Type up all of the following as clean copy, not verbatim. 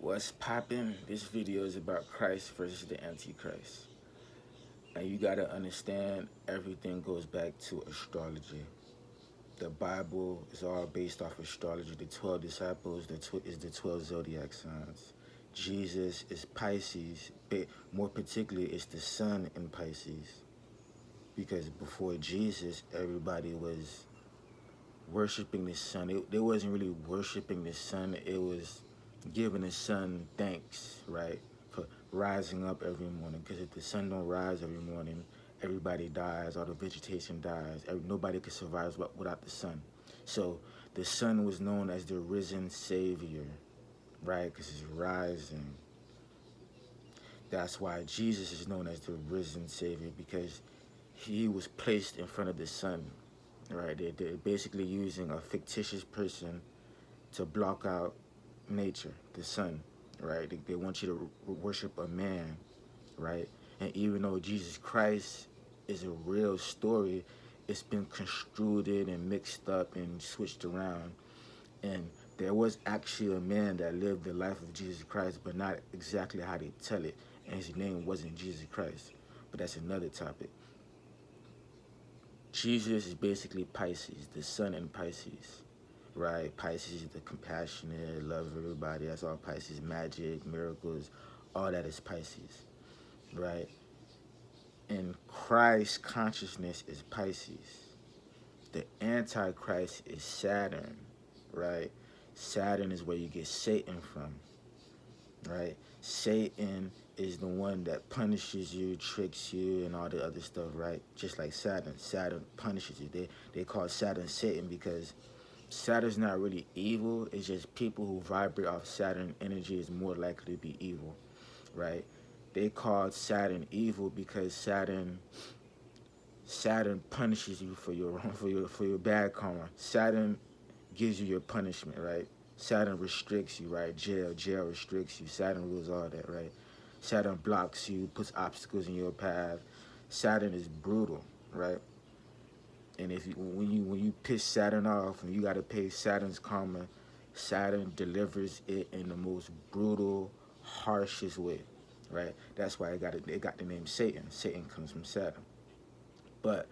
What's poppin'? This video is about Christ versus the Antichrist. And you gotta understand everything goes back to astrology. The Bible is all based off astrology. The 12 disciples is the 12 zodiac signs. Jesus is Pisces, but more particularly, it's the sun in Pisces. Because before Jesus, everybody was worshiping the sun. They wasn't really worshiping the sun. It was giving the sun thanks, right, for rising up every morning. Because if the sun don't rise every morning, everybody dies. All the vegetation dies. Nobody could survive without the sun. So the sun was known as the risen savior, right? Because it's rising. That's why Jesus is known as the risen savior, because he was placed in front of the sun, right? They're basically using a fictitious person to block out nature, the sun, right? They want you to worship a man, right? And even though Jesus Christ is a real story, it's been construed and mixed up and switched around. And there was actually a man that lived the life of Jesus Christ, but not exactly how they tell it. And his name wasn't Jesus Christ. But that's another topic. Jesus is basically Pisces, the sun in Pisces, right? Pisces is the compassionate, love everybody. That's all Pisces. Magic, miracles, all that is Pisces, right? And Christ consciousness is Pisces. The Antichrist is Saturn, right? Saturn is where you get Satan from, right? Satan is the one that punishes you, tricks you, and all the other stuff, right? Just like Saturn. Saturn punishes you. They call Saturn Satan because Saturn's not really evil. It's just people who vibrate off Saturn energy is more likely to be evil, right? They called Saturn evil because Saturn punishes you for your for your bad karma. Saturn gives you your punishment, right? Saturn restricts you, right? Jail restricts you. Saturn rules all that, right? Saturn blocks you, puts obstacles in your path. Saturn is brutal, right? And if you when you piss Saturn off and you gotta pay Saturn's karma, Saturn delivers it in the most brutal, harshest way, right? That's why it got the name Satan. Satan comes from Saturn. But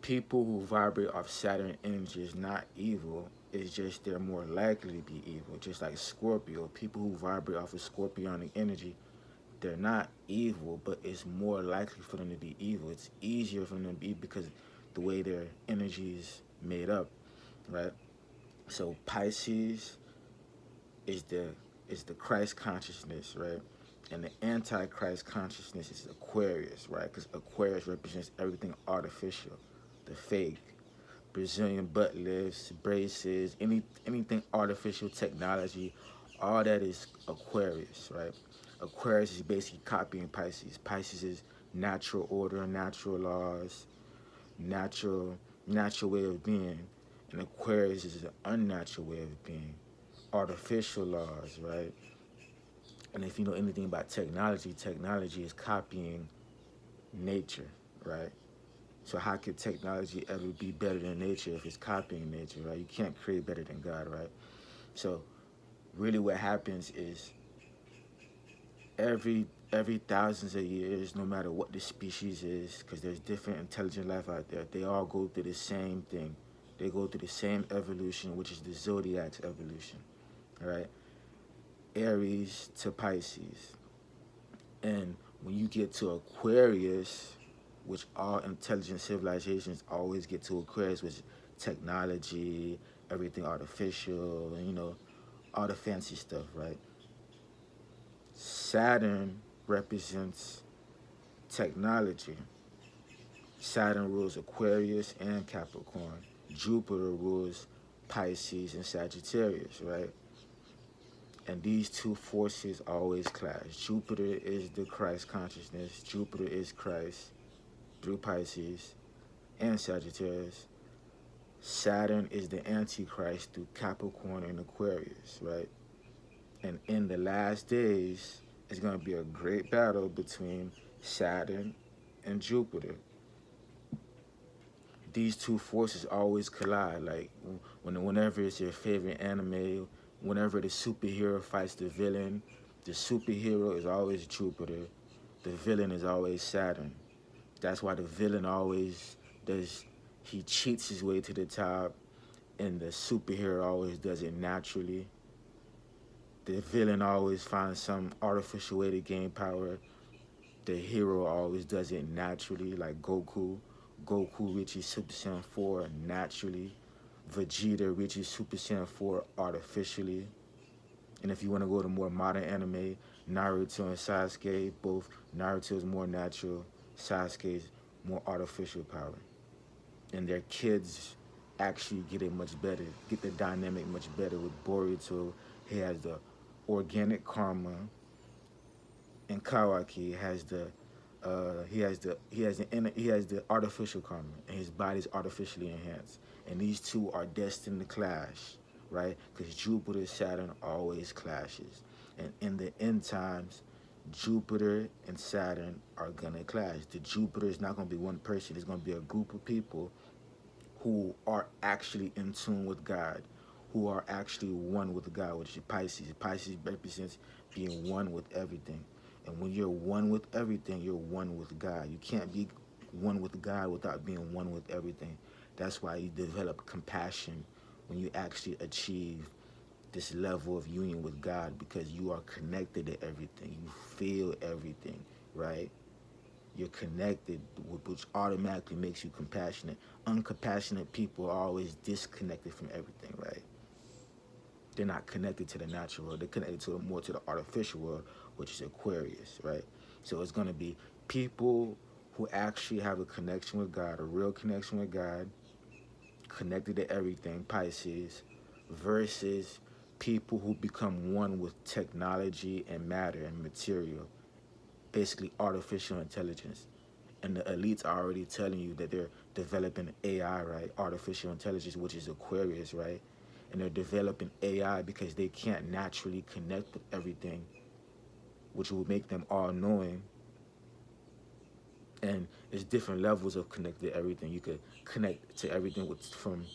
people who vibrate off Saturn energy is not evil. It's just they're more likely to be evil. Just like Scorpio, people who vibrate off of Scorpionic energy, they're not evil, but it's more likely for them to be evil. It's easier for them to be because the way their energy is made up, right? So Pisces is the Christ consciousness, right? And the Antichrist consciousness is Aquarius, right? Because Aquarius represents everything artificial, the fake, Brazilian butt lifts, braces, anything artificial technology, all that is Aquarius, right? Aquarius is basically copying Pisces. Pisces is natural order, natural laws, natural way of being, and Aquarius is an unnatural way of being, artificial laws, right? And if you know anything about technology, technology is copying nature, right? So how could technology ever be better than nature if it's copying nature, right? You can't create better than God, right? So really what happens is every thousands of years, no matter what the species is, because there's different intelligent life out there, they all go through the same thing. They go through the same evolution, which is the zodiac's evolution, right? Aries to Pisces. And when you get to Aquarius, which all intelligent civilizations always get to Aquarius, which is technology, everything artificial, and all the fancy stuff, right? Saturn represents technology. Saturn rules Aquarius and Capricorn. Jupiter rules Pisces and Sagittarius, right? And these two forces always clash. Jupiter is the Christ consciousness. Jupiter is Christ through Pisces and Sagittarius. Saturn is the Antichrist through Capricorn and Aquarius, right? And in the last days, it's going to be a great battle between Saturn and Jupiter. These two forces always collide. Like whenever it's your favorite anime, whenever the superhero fights the superhero is always Jupiter, the villain is always Saturn. That's why the villain always does, he cheats his way to the top, and the superhero always does it naturally. The villain always finds some artificial way to gain power. The hero always does it naturally, like Goku. Goku reaches Super Saiyan 4 naturally. Vegeta reaches Super Saiyan 4 artificially. And if you want to go to more modern anime, Naruto and Sasuke, both Naruto is more natural, Sasuke's more artificial power. And their kids actually get it much better, get the dynamic much better with Boruto. He has the organic karma, and Kawaki has the he has the artificial karma, and his body's artificially enhanced. And these two are destined to clash, right? Because Jupiter Saturn always clashes, and in the end times, Jupiter and Saturn are gonna clash. The Jupiter is not gonna be one person; it's gonna be a group of people who are actually in tune with God, who are actually one with God, which is Pisces. Pisces represents being one with everything. And when you're one with everything, you're one with God. You can't be one with God without being one with everything. That's why you develop compassion when you actually achieve this level of union with God, because you are connected to everything. You feel everything, right? You're connected, which automatically makes you compassionate. Uncompassionate people are always disconnected from everything, right? They're not connected to the natural world. They're connected to more to the artificial world, which is Aquarius, right? So it's going to be people who actually have a connection with God, a real connection with God, connected to everything, Pisces, versus people who become one with technology and matter and material, basically artificial intelligence. And the elites are already telling you that they're developing AI, right? Artificial intelligence, which is Aquarius, right? And they're developing AI because they can't naturally connect with everything, which will make them all knowing. And it's different levels of connected to everything. You could connect to everything with from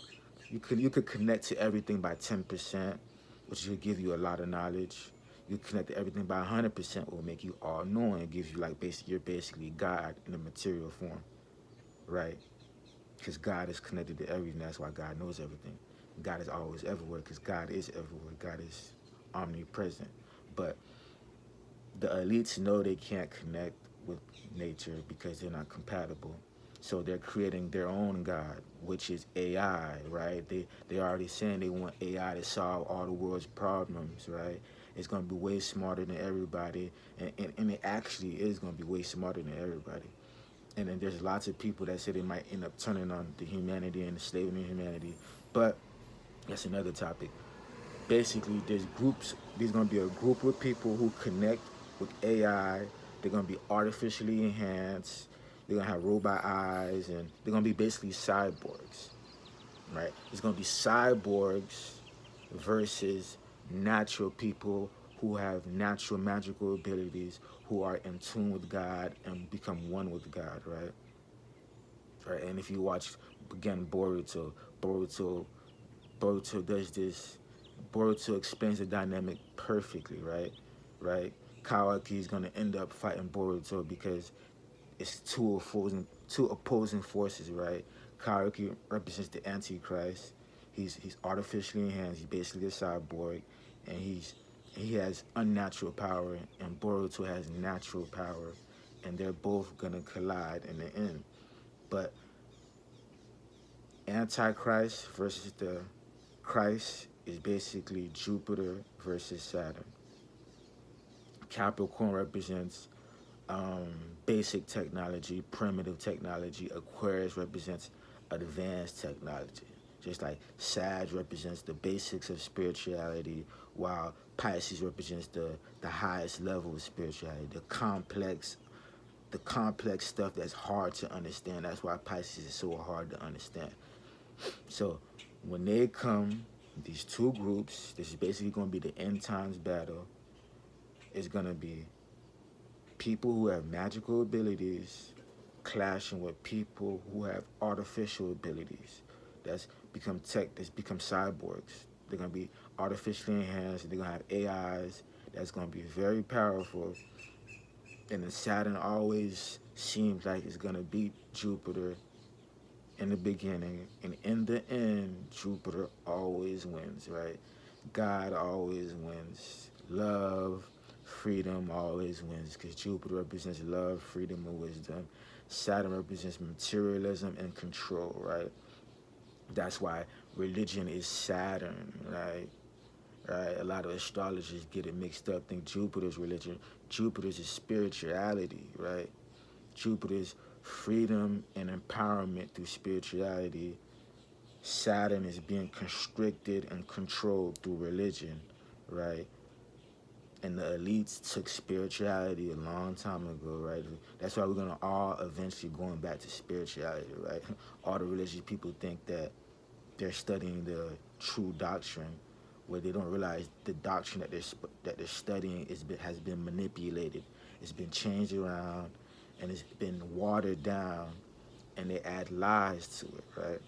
you could connect to everything by 10%, which will give you a lot of knowledge. You connect to everything by 100%, will make you all knowing. It gives you like basically you're basically God in a material form, right? Because God is connected to everything. That's why God knows everything. God is always everywhere because God is everywhere. God is omnipresent. But the elites know they can't connect with nature because they're not compatible. So they're creating their own God, which is AI, right? They're already saying they want AI to solve all the world's problems, right? It's gonna be way smarter than everybody, and it actually is gonna be way smarter than everybody. And then there's lots of people that say they might end up turning on the humanity and enslaving the humanity, but that's another topic. Basically, there's gonna be a group of people who connect with AI. They're gonna be artificially enhanced. They're gonna have robot eyes, and they're gonna be basically cyborgs, right? It's gonna be cyborgs versus natural people who have natural magical abilities, who are in tune with God and become one with God, right? Right. And if you watch again Boruto, Boruto does this. Boruto explains the dynamic perfectly, right? Right. Kawaki is gonna end up fighting Boruto because it's two opposing forces, right? Kawaki represents the Antichrist. He's artificially enhanced. He's basically a cyborg, and he has unnatural power, and Boruto has natural power, and they're both gonna collide in the end. But Antichrist versus the Christ is basically Jupiter versus Saturn. Capricorn represents um, basic technology, primitive technology. Aquarius represents advanced technology. Just like Sag represents the basics of spirituality, while Pisces represents the highest level of spirituality, the complex stuff that's hard to understand. That's why Pisces is so hard to understand. So when they come, these two groups, this is basically going to be the end times battle. It's going to be people who have magical abilities clashing with people who have artificial abilities that's become cyborgs. They're going to be artificially enhanced. They're gonna have AIs that's gonna be very powerful. And then Saturn always seems like it's gonna beat Jupiter in the beginning, and in the end, Jupiter always wins, right? God always wins. Love, freedom always wins, because Jupiter represents love, freedom, and wisdom. Saturn represents materialism and control, right? That's why religion is Saturn, right? Right? A lot of astrologers get it mixed up, think Jupiter's religion. Jupiter's is spirituality, right? Jupiter's freedom and empowerment through spirituality. Saturn is being constricted and controlled through religion, right? And the elites took spirituality a long time ago, right? That's why we're gonna all eventually going back to spirituality, right? All the religious people think that they're studying the true doctrine, where they don't realize the doctrine that they're studying has been manipulated, it's been changed around, and it's been watered down, and they add lies to it, right?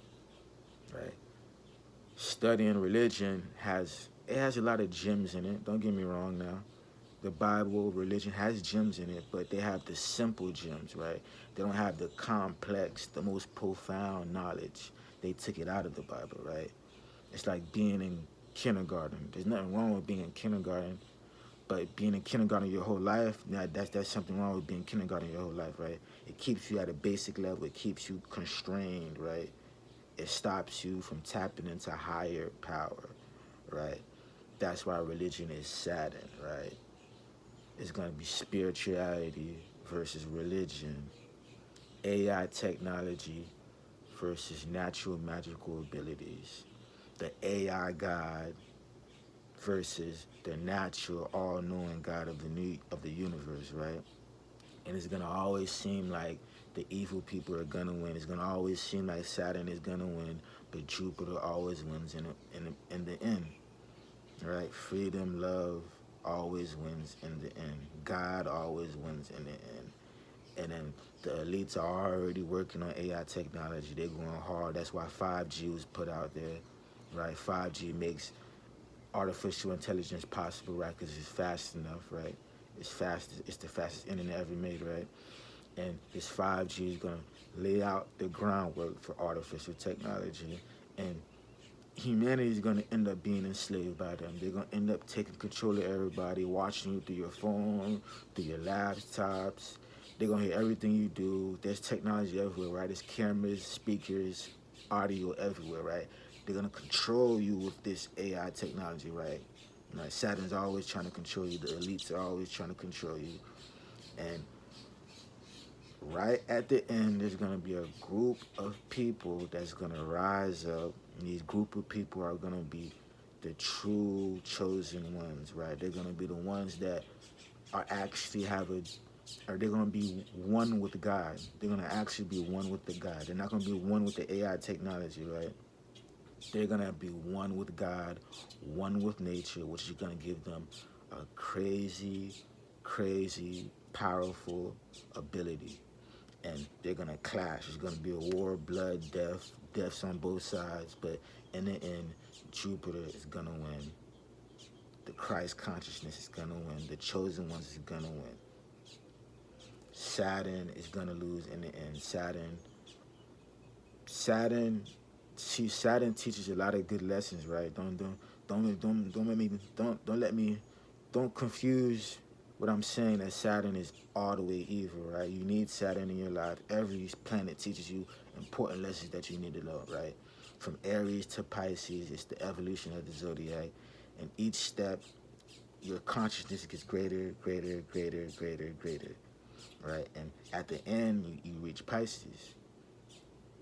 Right. Studying religion has a lot of gems in it. Don't get me wrong now. The Bible, religion has gems in it, but they have the simple gems, right? They don't have the complex, the most profound knowledge. They took it out of the Bible, right? It's like being in kindergarten. There's nothing wrong with being in kindergarten, but being in kindergarten your whole life, now that's something wrong with being in kindergarten your whole life, right? It keeps you at a basic level. It keeps you constrained, right? It stops you from tapping into higher power, right? That's why religion is Saturn, right? It's going to be spirituality versus religion, AI technology versus natural magical abilities, the AI God versus the natural, all-knowing God of the universe, right? And it's gonna always seem like the evil people are gonna win. It's gonna always seem like Saturn is gonna win, but Jupiter always wins in the end, right? Freedom, love always wins in the end. God always wins in the end. And then the elites are already working on AI technology. They're going hard. That's why 5G was put out there, right? 5G makes artificial intelligence possible, right? Because it's fast enough, right? It's fast. It's the fastest internet ever made, right? And this 5G is going to lay out the groundwork for artificial technology. And humanity is going to end up being enslaved by them. They're going to end up taking control of everybody, watching you through your phone, through your laptops. They're going to hear everything you do. There's technology everywhere, right? There's cameras, speakers, audio everywhere, right? They're going to control you with this AI technology, right? Like Saturn's always trying to control you. The elites are always trying to control you. And right at the end, there's going to be a group of people that's going to rise up. And these group of people are going to be the true chosen ones, right? They're going to be the ones that are actually or they're going to be one with God. They're going to actually be one with the God. They're not going to be one with the AI technology, right? They're going to be one with God, one with nature, which is going to give them a crazy, crazy, powerful ability. And they're going to clash. It's going to be a war, blood, deaths on both sides. But in the end, Jupiter is going to win. The Christ consciousness is going to win. The chosen ones is going to win. Saturn is going to lose in the end. Saturn teaches a lot of good lessons, right? Don't confuse what I'm saying that Saturn is all the way evil, right? You need Saturn in your life. Every planet teaches you important lessons that you need to know, right? From Aries to Pisces, it's the evolution of the zodiac. And each step, your consciousness gets greater, greater, greater, greater, greater, right? And at the end, you reach Pisces.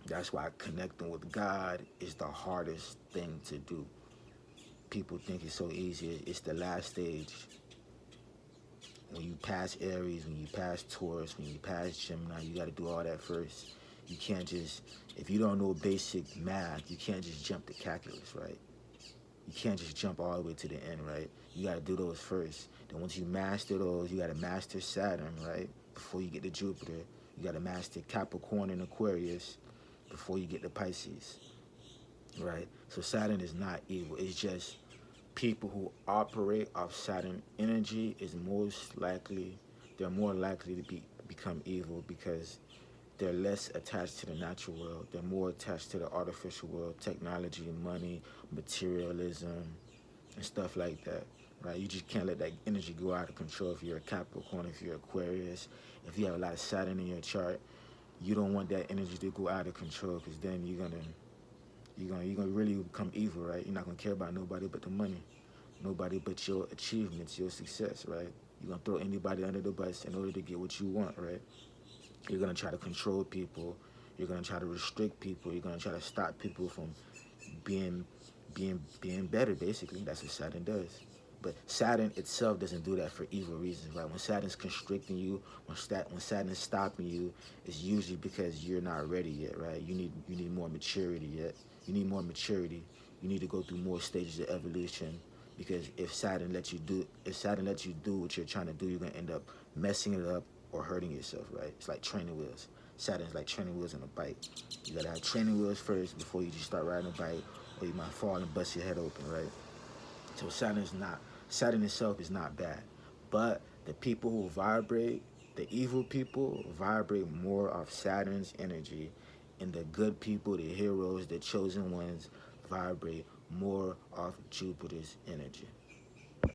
That's why connecting with God is the hardest thing to do. People think it's so easy. It's the last stage. When you pass Aries, when you pass Taurus, when you pass Gemini, you got to do all that first. You can't just, if you don't know basic math, you can't just jump to calculus, right? You can't just jump all the way to the end, right? You got to do those first. Then once you master those, you got to master Saturn, right? Before you get to Jupiter. You got to master Capricorn and Aquarius before you get to Pisces, right? So Saturn is not evil. It's just People who operate off Saturn energy is most likely, they're more likely to become evil because they're less attached to the natural world. They're more attached to the artificial world, technology, money, materialism, and stuff like that. Right? You just can't let that energy go out of control. If you're a Capricorn, if you're Aquarius, if you have a lot of Saturn in your chart, you don't want that energy to go out of control because then you're gonna really become evil, right? You're not gonna care about nobody but the money, nobody but your achievements, your success, right? You're gonna throw anybody under the bus in order to get what you want, right? You're gonna try to control people. You're gonna try to restrict people. You're gonna try to stop people from being being better. Basically, that's what Saturn does. But Saturn itself doesn't do that for evil reasons, right? When Saturn's constricting you, when Saturn's stopping you, it's usually because you're not ready yet, right? You need more maturity yet. You need more maturity. You need to go through more stages of evolution because if Saturn lets you do what you're trying to do, you're gonna end up messing it up or hurting yourself, right? It's like training wheels. Saturn's like training wheels on a bike. You gotta have training wheels first before you just start riding a bike, or you might fall and bust your head open, right? So Saturn itself is not bad, but the people who vibrate, the evil people vibrate more of Saturn's energy, and the good people, the heroes, the chosen ones, vibrate more of Jupiter's energy.